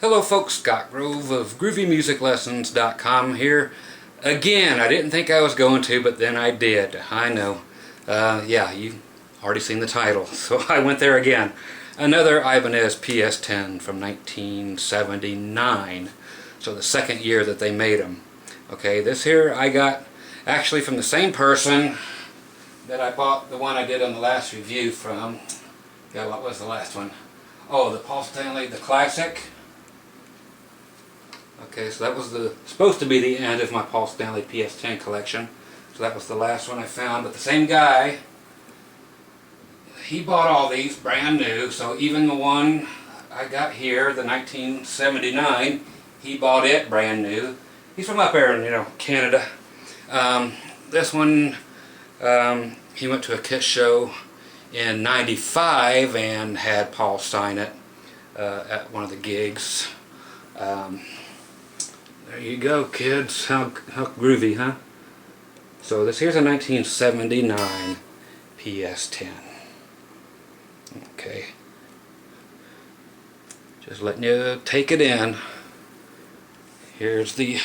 Hello folks, Scott Grove of GroovyMusicLessons.com here. Again, I didn't think I was going to, but then I did. I know. Yeah, you've already seen the title, so I went there again. Another Ibanez PS10 from 1979. So the second year that they made them. Okay, this here I got actually from the same person that I bought the one I did on the last review from. Yeah, what was the last one? Oh, the Paul Stanley, the Classic. Okay, so that was supposed to be the end of my Paul Stanley PS10 collection. So that was the last one I found. But the same guy, he bought all these brand new. So even the one I got here, the 1979, he bought it brand new. He's from up there in, Canada. This one, he went to a Kiss show in '95 and had Paul sign it at one of the gigs. There you go, kids. How groovy, huh? So this here's a 1979 PS10. Okay. Just letting you take it in. Here's the...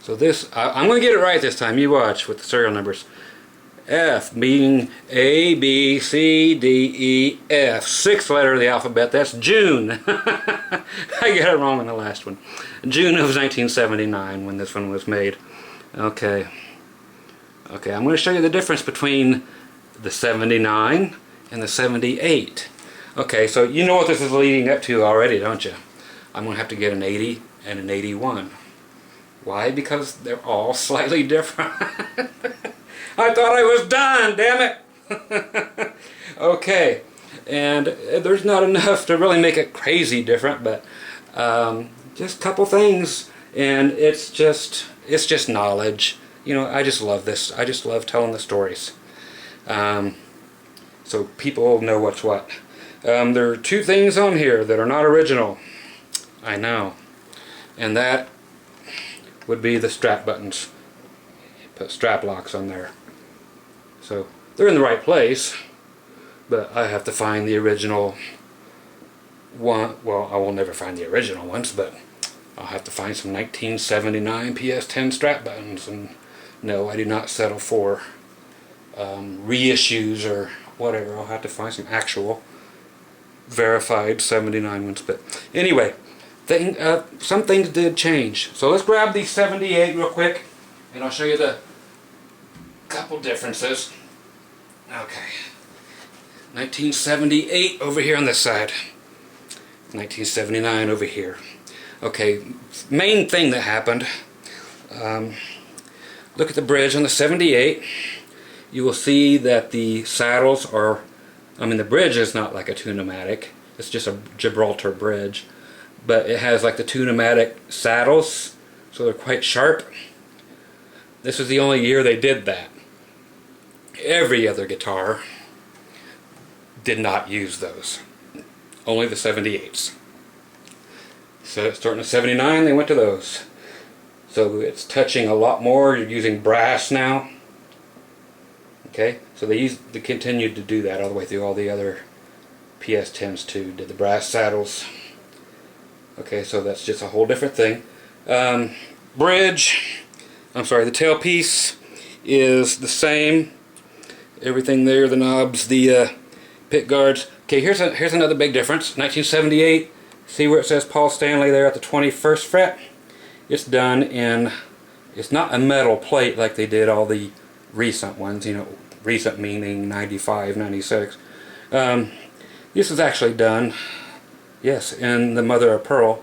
So this... I'm going to get it right this time. You watch with the serial numbers. F being A, B, C, D, E, F. Sixth letter of the alphabet. That's June. I got it wrong in the last one. June of 1979 when this one was made. Okay. Okay, I'm going to show you the difference between the 79 and the 78. Okay, so you know what this is leading up to already, don't you? I'm going to have to get an 80 and an 81. Why? Because they're all slightly different. I thought I was done, damn it! Okay, and there's not enough to really make it crazy different, but just a couple things, and it's just knowledge. I just love this. I just love telling the stories. So people know what's what. There are two things on here that are not original. I know. And that would be the strap buttons. Put strap locks on there. So they're in the right place, but I have to find the original one. Well, I will never find the original ones, but I'll have to find some 1979 PS10 strap buttons. And no, I do not settle for reissues or whatever. I'll have to find some actual verified 79 ones. But anyway, some things did change. So let's grab the 78 real quick, and I'll show you the couple differences. Okay, 1978 over here on this side, 1979 over here. Okay, main thing that happened, look at the bridge on the 78. You will see that the saddles are, the bridge is not like a two-pneumatic, it's just a Gibraltar bridge, but it has like the two-pneumatic saddles, so they're quite sharp. This was the only year they did that. Every other guitar did not use those. Only the 78s. So starting at 79, they went to those. So it's touching a lot more. You're using brass now. Okay, so they continued to do that all the way through all the other PS10s too. Did the brass saddles. Okay, so that's just a whole different thing. Bridge. The tailpiece is the same. Everything there, the knobs, the pick guards. Okay, here's another big difference. 1978, see where it says Paul Stanley there at the 21st fret? It's done in, it's not a metal plate like they did all the recent ones, recent meaning 95, 96. This is actually done, yes, in the mother of pearl.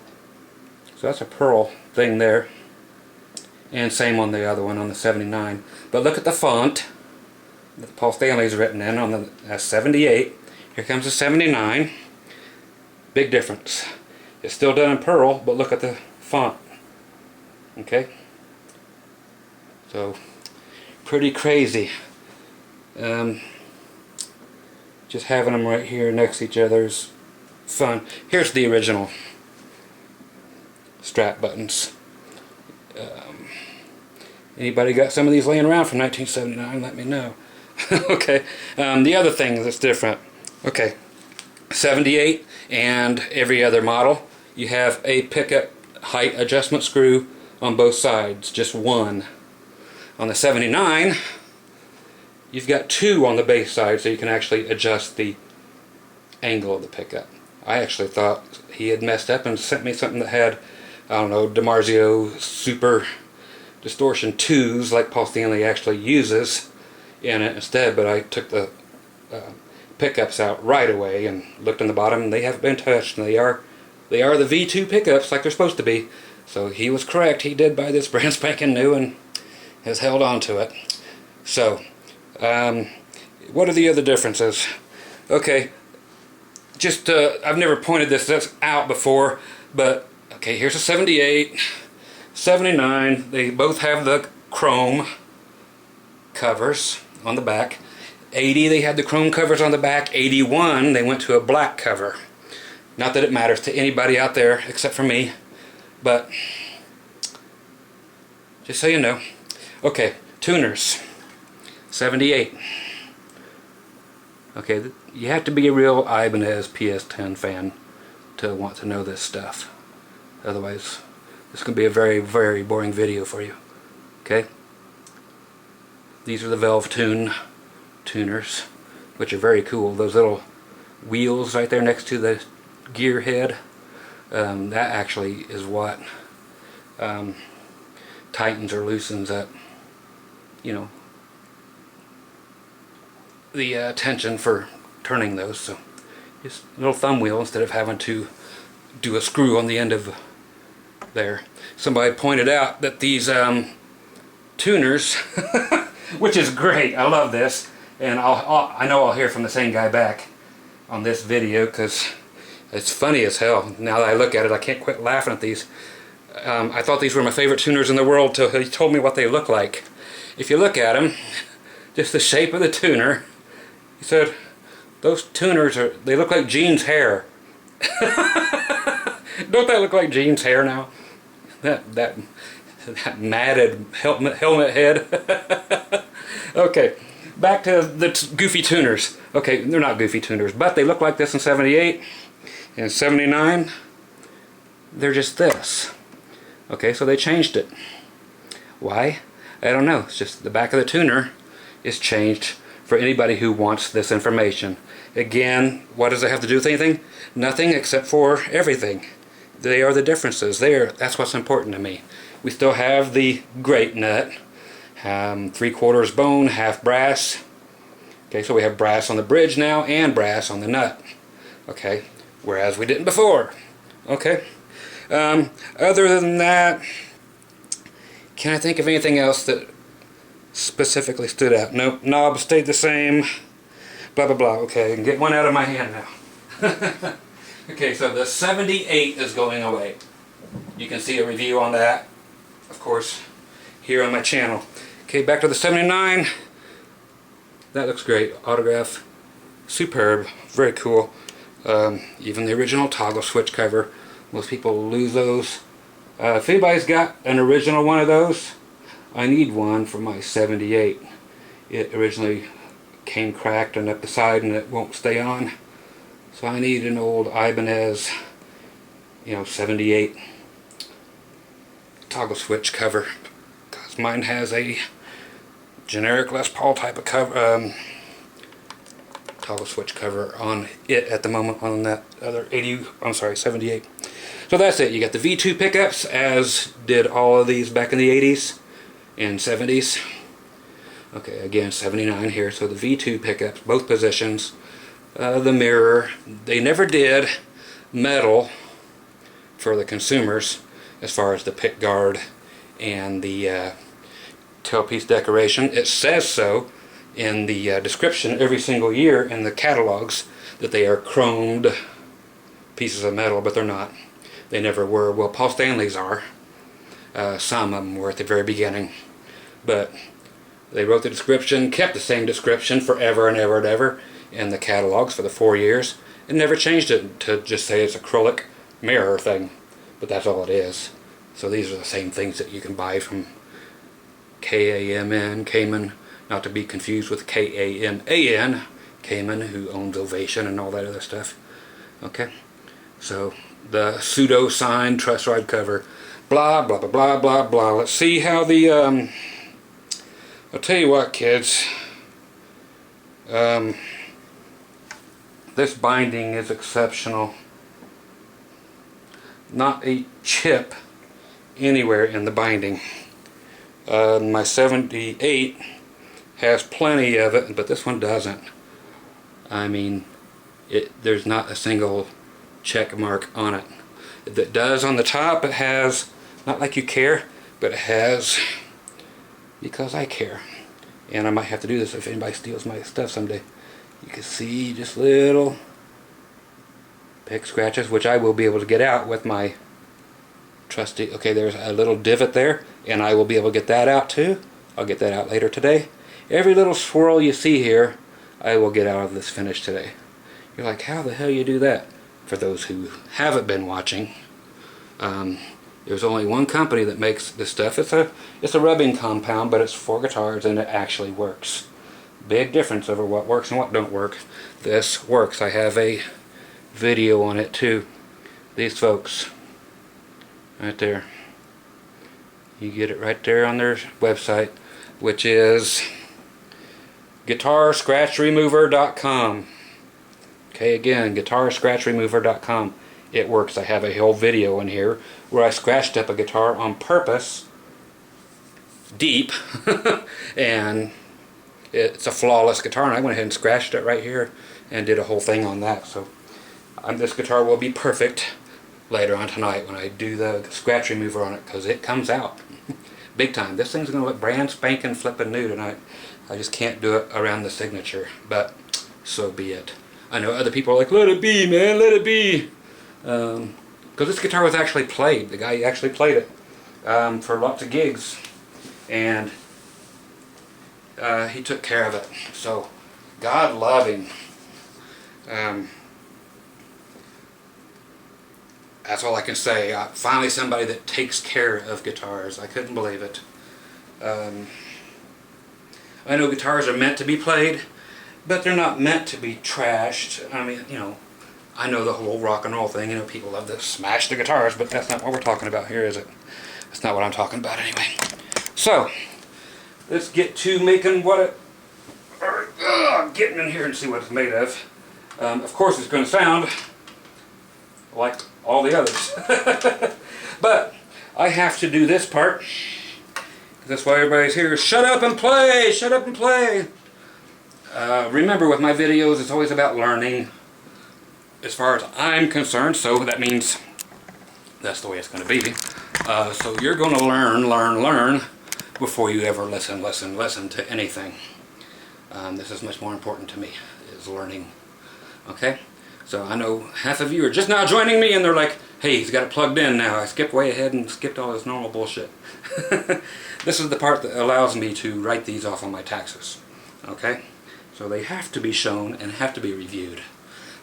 So that's a pearl thing there. And same on the other one, on the 79. But look at the font that Paul Stanley's written in on the 78. Here comes the 79. Big difference. It's still done in pearl, but look at the font. Okay? So, pretty crazy. Just having them right here next to each other is fun. Here's the original strap buttons. Anybody got some of these laying around from 1979? Let me know. Okay, the other thing that's different. Okay, 78 and every other model, you have a pickup height adjustment screw on both sides, just one. On the 79, you've got two on the base side, so you can actually adjust the angle of the pickup. I actually thought he had messed up and sent me something that had, I don't know, DiMarzio Super Distortion 2s like Paul Stanley actually uses in it instead, but I took the pickups out right away and looked on the bottom, and they haven't been touched, and they are the V2 pickups like they're supposed to be. So he was correct. He did buy this brand spanking new and has held on to it. So what are the other differences? Okay, just I've never pointed this out before, but okay, here's a 78, 79. They both have the chrome covers on the back. 80, they had the chrome covers on the back. 81, they went to a black cover. Not that it matters to anybody out there except for me, but just so you know. Okay, tuners. 78. Okay, you have to be a real Ibanez PS10 fan to want to know this stuff. Otherwise, this is going to be a very, very boring video for you. Okay? These are the Valve tuners, which are very cool. Those little wheels right there next to the gear head, that actually is what tightens or loosens up, you know, the tension for turning those. So just a little thumb wheel instead of having to do a screw on the end of there. Somebody pointed out that these tuners which is great, I love this, and I know I'll hear from the same guy back on this video because it's funny as hell. Now that I look at it, I can't quit laughing at these. I thought these were my favorite tuners in the world till he told me what they look like. If you look at them, just the shape of the tuner, he said, those tuners they look like Gene's hair. Don't that look like Gene's hair now? That matted helmet head. Okay, back to the goofy tuners. Okay, they're not goofy tuners, but they look like this in 78. In 79, they're just this. Okay, so they changed it. Why? I don't know. It's just the back of the tuner is changed for anybody who wants this information. Again, what does it have to do with anything? Nothing except for everything. They are the differences. That's what's important to me. We still have the great nut, 3/4 bone, half brass. Okay, so we have brass on the bridge now and brass on the nut. Okay, whereas we didn't before. Okay, other than that, can I think of anything else that specifically stood out? Nope, knob stayed the same. Blah blah blah. Okay, I can get one out of my hand now. Okay, so the 78 is going away. You can see a review on that, of course, here on my channel. Okay, back to the 79. That looks great. Autograph, superb, very cool. Even the original toggle switch cover. Most people lose those. If anybody's got an original one of those, I need one for my 78. It originally came cracked and up the side and it won't stay on. So I need an old Ibanez, 78 toggle switch cover, because mine has a generic Les Paul type of cover, toggle switch cover on it at the moment on that other 78. So that's it. You got the V2 pickups, as did all of these back in the 80s and 70s. Okay, again 79 here. So the V2 pickups, both positions. The mirror, they never did metal for the consumers as far as the pick guard and the tailpiece decoration. It says so in the description every single year in the catalogs that they are chromed pieces of metal, but they're not. They never were. Well, Paul Stanley's are. Some of them were at the very beginning, but they wrote the description, kept the same description forever and ever and ever in the catalogs for the 4 years, and never changed it to just say it's acrylic mirror thing, but that's all it is. So these are the same things that you can buy from K-A-M-N, Kaman, not to be confused with K-A-M-A-N, Kaman, who owns Ovation and all that other stuff. Okay, so the pseudo signed truss rod cover. Blah blah blah blah blah blah. Let's see how the I'll tell you what, kids. This binding is exceptional. Not a chip anywhere in the binding. My 78 has plenty of it, but this one doesn't. I mean, there's not a single check mark on it. It does on the top. It has, not like you care, but it has because I care. And I might have to do this if anybody steals my stuff someday. You can see just little pick scratches, which I will be able to get out with my trusty. Okay, there's a little divot there, and I will be able to get that out too. I'll get that out later today. Every little swirl you see here, I will get out of this finish today. You're like, how the hell you do that? For those who haven't been watching, there's only one company that makes this stuff. It's a rubbing compound, but it's for guitars, and it actually works. Big difference over what works and what don't work. This works. I have a video on it too. These folks, right there. You get it right there on their website, which is guitarscratchremover.com. Okay, again, guitarscratchremover.com. It works. I have a whole video in here where I scratched up a guitar on purpose, deep, and it's a flawless guitar, and I went ahead and scratched it right here and did a whole thing on that. So this guitar will be perfect later on tonight when I do the scratch remover on it, because it comes out big time. This thing's going to look brand spanking flipping new tonight. I just can't do it around the signature, but so be it. I know other people are like, let it be, man, let it be. Because this guitar was actually played. The guy actually played it for lots of gigs, and he took care of it. So God love him. That's all I can say. Finally somebody that takes care of guitars. I couldn't believe it. I know guitars are meant to be played, but they're not meant to be trashed. I mean, you know, I know the whole rock and roll thing. You know, people love to smash the guitars, but that's not what we're talking about here, is it? That's not what I'm talking about anyway. So, let's get to making what it... getting in here and see what it's made of. Of course, it's going to sound like all the others. But I have to do this part. That's why everybody's here. Shut up and play! Shut up and play! Remember, with my videos, it's always about learning, as far as I'm concerned, so that means that's the way it's going to be. So you're going to learn before you ever listen to anything. This is much more important to me, is learning. Okay? So I know half of you are just now joining me and they're like, hey, he's got it plugged in now. I skipped way ahead and skipped all this normal bullshit. This is the part that allows me to write these off on my taxes. Okay? So they have to be shown and have to be reviewed.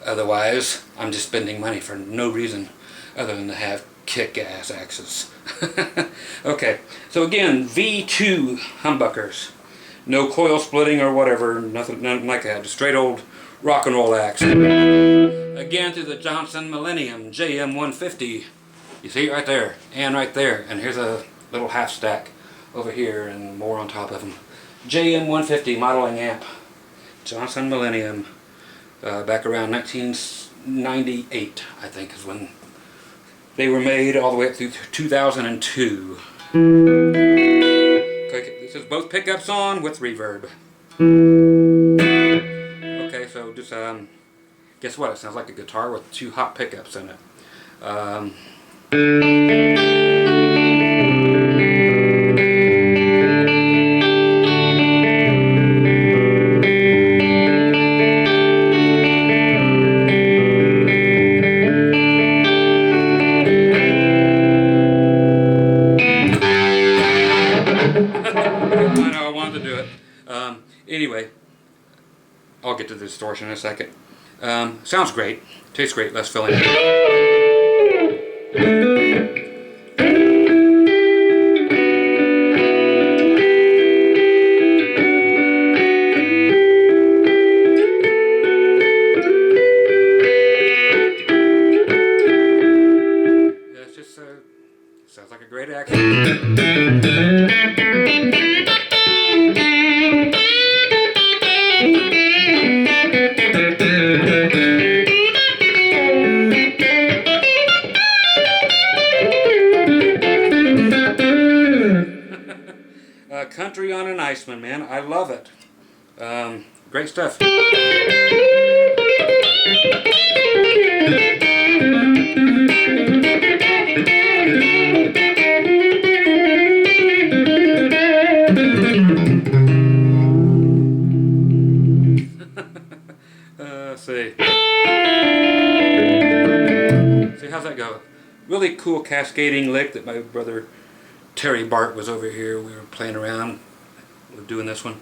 Otherwise, I'm just spending money for no reason other than to have kick-ass axes. Okay, so again, V2 humbuckers. No coil splitting or whatever, nothing like that. Just straight old rock and roll axe. Again, through the Johnson Millennium JM150. You see it right there, and right there. And here's a little half stack over here and more on top of them. JM150 modeling amp. Johnson Millennium. Back around 1998, I think, is when they were made, all the way up through 2002. Okay, this is both pickups on with reverb. Okay, so just guess what? It sounds like a guitar with 2 hot pickups in it. Anyway, I'll get to the distortion in a second. Sounds great. Tastes great. Let's fill in. Sounds like a great accident. Country on an Iceman, man. I love it. Great stuff. Let's see. See, how's that go? Really cool cascading lick that my brother Terry Bart was over here. We were playing around. We're doing this one.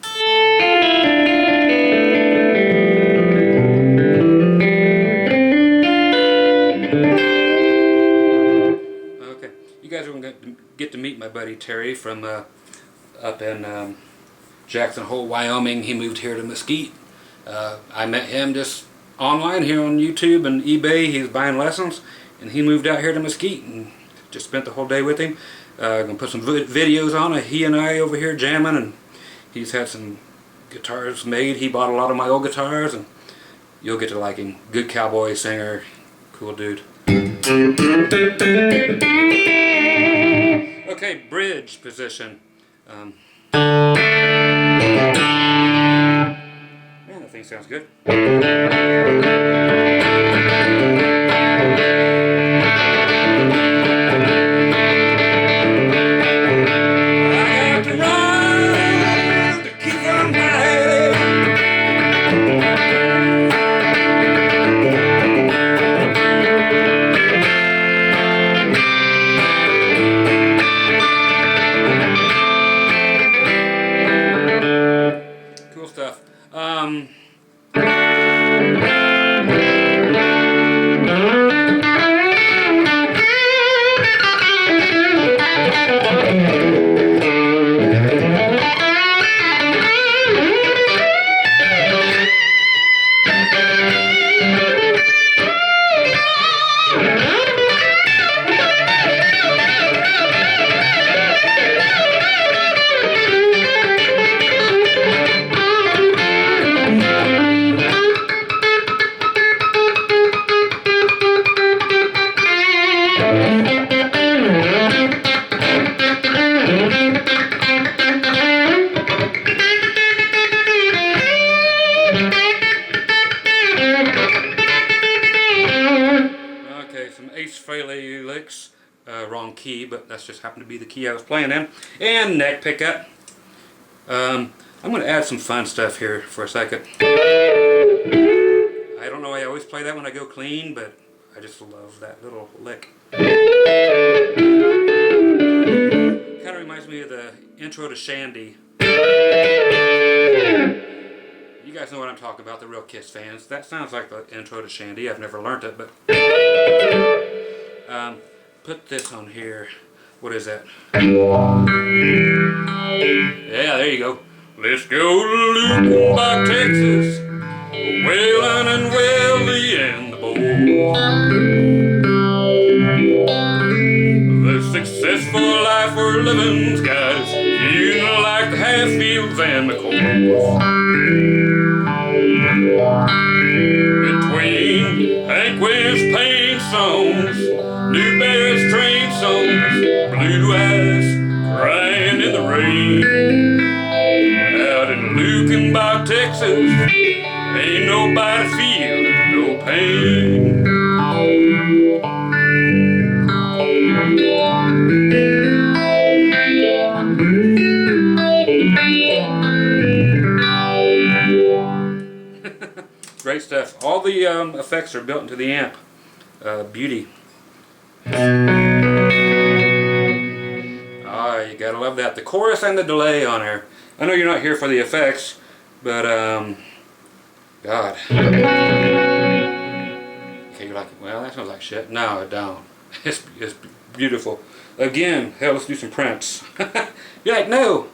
Okay, you guys are going to get to meet my buddy Terry from up in Jackson Hole, Wyoming. He moved here to Mesquite. I met him just online here on YouTube and eBay. He was buying lessons, and he moved out here to Mesquite and just spent the whole day with him. Gonna put some videos on it. He and I over here jamming, and he's had some guitars made. He bought a lot of my old guitars, and you'll get to like him. Good cowboy singer, cool dude. Okay, bridge position. Man, that thing sounds good. Cool stuff. licks, wrong key, but that's just happened to be the key I was playing in, and neck pickup. I'm going to add some fun stuff here for a second. I don't know, I always play that when I go clean, but I just love that little lick. Kind of reminds me of the intro to Shandy. You guys know what I'm talking about, the real Kiss fans. That sounds like the intro to Shandy. I've never learned it, but put this on here. What is that? Yeah, there you go. Let's go to Lukenbach, Texas, whaling and Welly and the boat. The successful life we're living's guys, you know, like the Hatfields and the Coles. Between Hank West paint songs, New Bears train songs, blue eyes crying in the rain. Out in Lukenbach, Texas, ain't nobody feeling no pain. Great stuff. All the effects are built into the amp. Beauty. Ah, you gotta love that. The chorus and the delay on there. I know you're not here for the effects, but God. Okay, you're like, well, that sounds like shit. No, it don't. It's beautiful. Again, hell, let's do some Prince. You're like, no.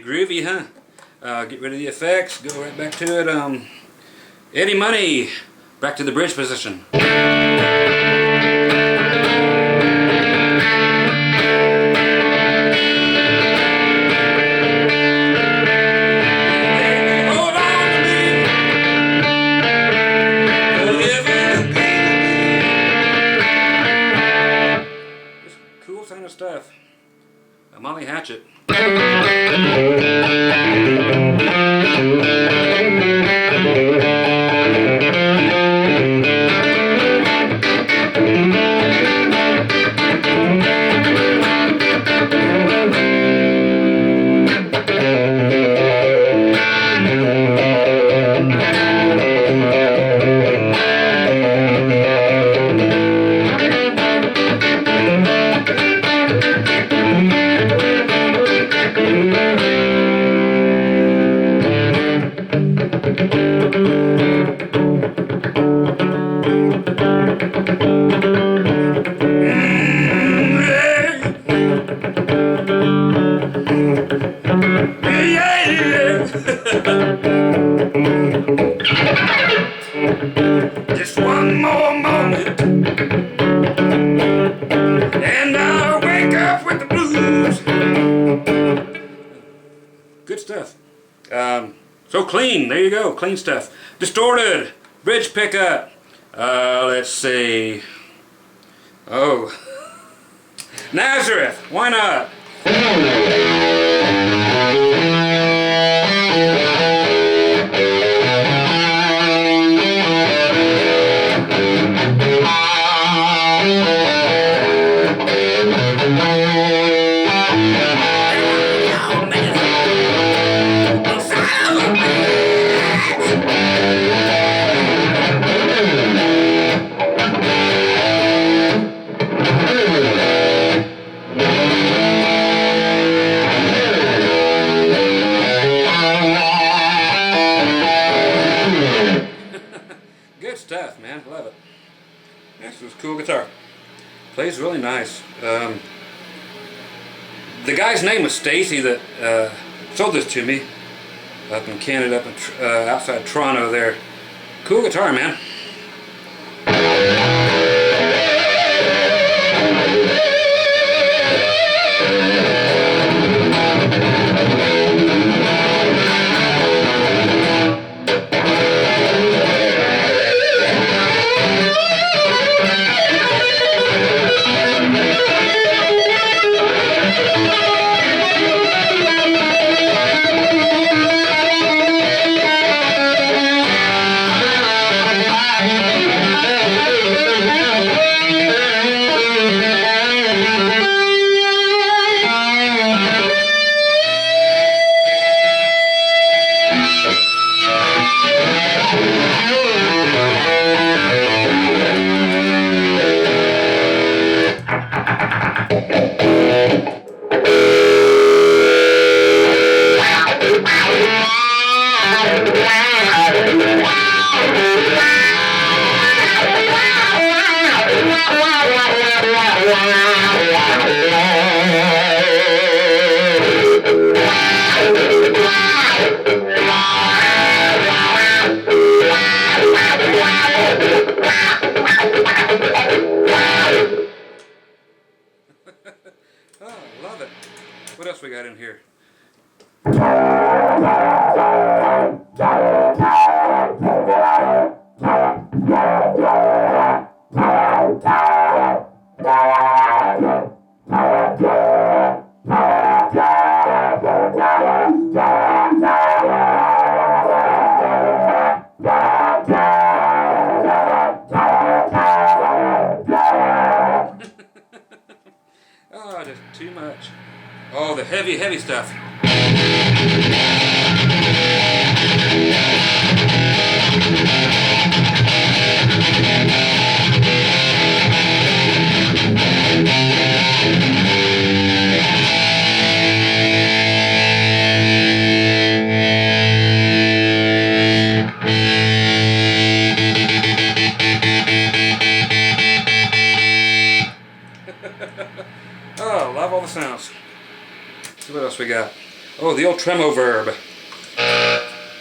groovy, huh? Get rid of the effects, go right back to it. Eddie Money, back to the bridge position. Kind of stuff. A Molly Hatchet. Just one more moment and I'll wake up with the blues. Good stuff. So clean, there you go, clean stuff. Distorted, bridge pickup. Let's see. Oh, Nazareth, why not? Good stuff, man. Love it. This is a cool guitar. Plays really nice. The guy's name was Stacy that sold this to me up in Canada, up in, outside Toronto there. Cool guitar, man. Oh, love it. What else we got in here? Oh, just too much. Oh, the heavy, heavy stuff. Oh, love all the sounds. Let's see what else we got. Oh, the old tremo verb.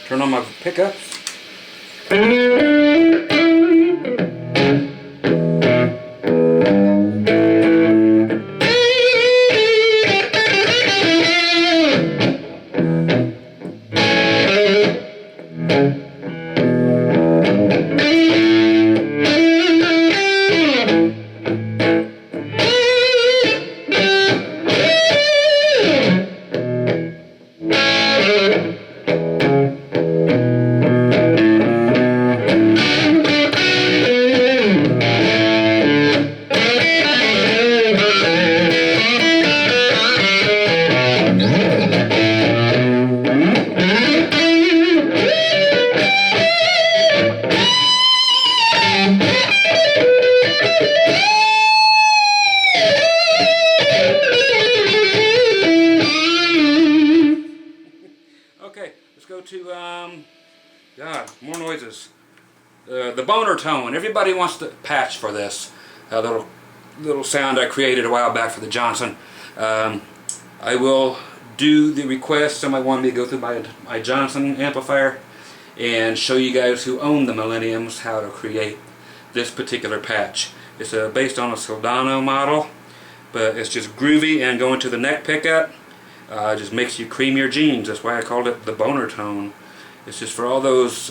Turn on my pickup. Okay, let's go to, God, more noises. The boner tone. Everybody wants the patch for this. Little sound I created a while back for the Johnson. I will do the request. Somebody wanted me to go through my Johnson amplifier and show you guys who own the Millenniums how to create this particular patch. It's based on a Soldano model, but it's just groovy, and going to the neck pickup just makes you cream your jeans. That's why I called it the boner tone. It's just for all those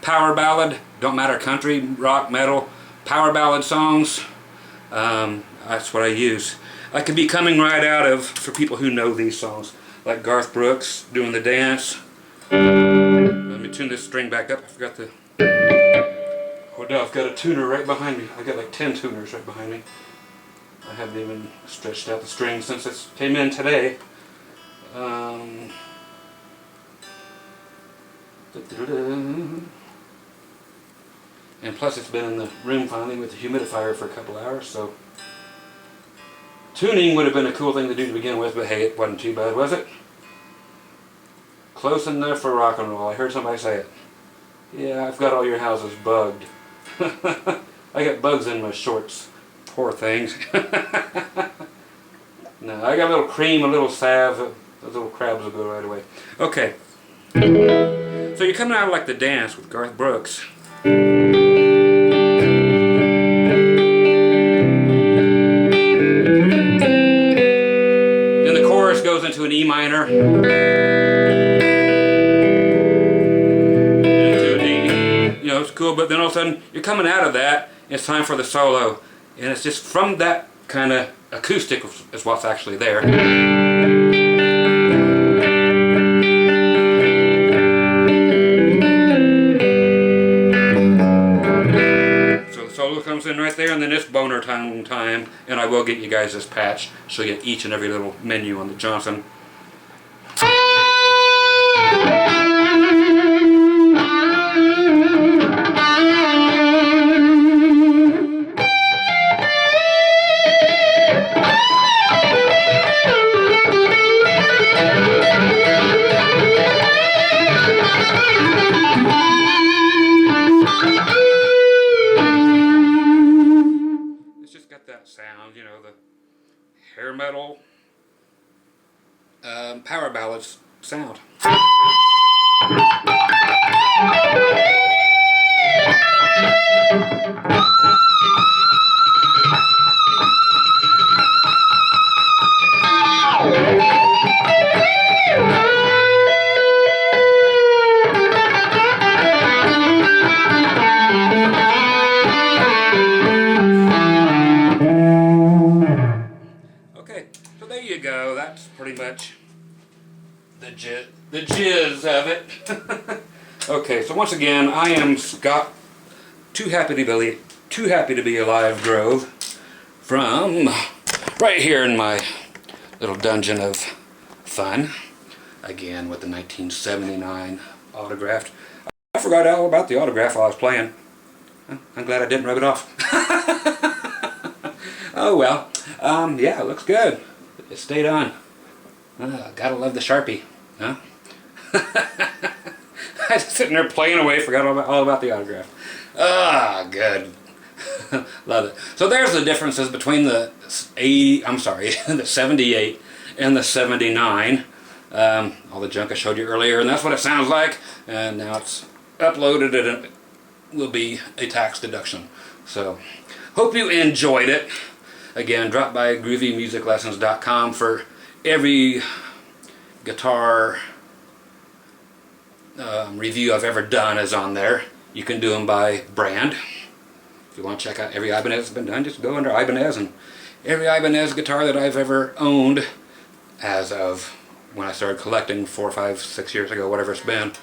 power ballad, don't matter country, rock, metal, power ballad songs. That's what I use. I could be coming right out of, for people who know these songs, like Garth Brooks, Doing the Dance. Let me tune this string back up. I forgot the... Oh no, I've got a tuner right behind me. I've got like 10 tuners right behind me. I haven't even stretched out the string since it came in today. And plus it's been in the room finally with the humidifier for a couple hours, so tuning would have been a cool thing to do to begin with, but hey, it wasn't too bad, was it? Close enough for rock and roll. I heard somebody say it. Yeah, I've got all your houses bugged. I got bugs in my shorts. Poor things. No, I got a little cream, a little salve. Those little crabs will go right away. Okay. So you're coming out like the dance with Garth Brooks. Then the chorus goes into an E minor. Into a D. You know, it's cool, but then all of a sudden you're coming out of that, and it's time for the solo. And it's just from that kind of acoustic is what's actually there. Solo comes in right there, and then it's boner time, and I will get you guys this patch, show you each and every little menu on the Johnson. Sound, you know, the hair metal power ballads sound. There you go. That's pretty much the jizz of it. Okay, so once again, I am Scott. Too happy to be alive, Grove, from right here in my little dungeon of fun. Again with the 1979 autographed. I forgot all about the autograph while I was playing. I'm glad I didn't rub it off. Oh well. Yeah, it looks good. It stayed on. Gotta love the Sharpie, huh? I was sitting there playing away, forgot all about the autograph. Ah, good. Love it. So there's the differences between the 78 and the 79. all the junk I showed you earlier, and that's what it sounds like. And now it's uploaded and it will be a tax deduction. So, hope you enjoyed it. Again, drop by groovymusiclessons.com for every guitar review I've ever done is on there. You can do them by brand. If you want to check out every Ibanez that's been done, just go under Ibanez, and every Ibanez guitar that I've ever owned as of when I started collecting 4, 5, 6 years ago, whatever it's been,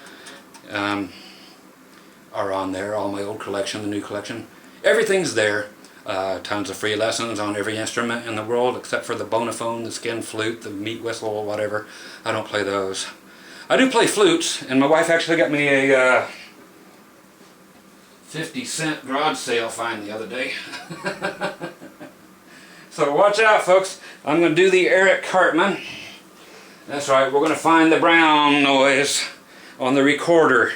are on there. All my old collection, the new collection, everything's there. Tons of free lessons on every instrument in the world except for the bonophone, the skin flute, the meat whistle, whatever. I don't play those. I do play flutes, and my wife actually got me a 50-cent garage sale find the other day. So watch out, folks. I'm going to do the Eric Cartman. That's right, we're going to find the brown noise on the recorder.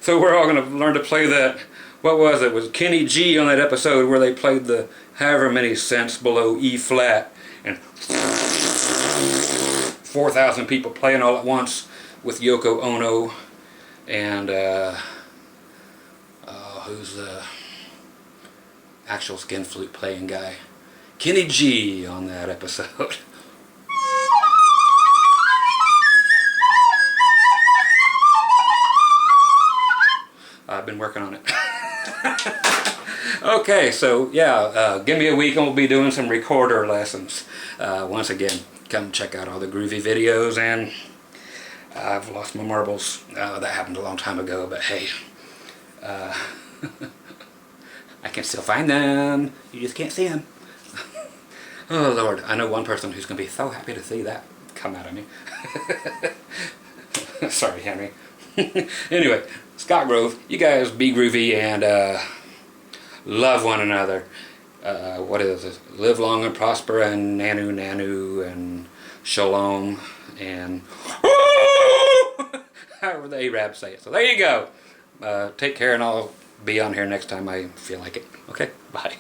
So we're all going to learn to play that. What was it? It was Kenny G on that episode where they played the however many cents below E flat, and 4,000 people playing all at once with Yoko Ono and who's the actual skin flute playing guy? Kenny G on that episode. I've been working on it. Okay, so yeah, give me a week and we'll be doing some recorder lessons. Once again, come check out all the Groovy videos, and I've lost my marbles. That happened a long time ago, but hey, I can still find them. You just can't see them. Oh Lord, I know one person who's going to be so happy to see that come out of me. Sorry, Henry. Anyway, Scott Grove, you guys be groovy and love one another. What is this? Live long and prosper, and nanu nanu and shalom and however the Arabs say it. So there you go. Take care, and I'll be on here next time I feel like it. Okay, bye.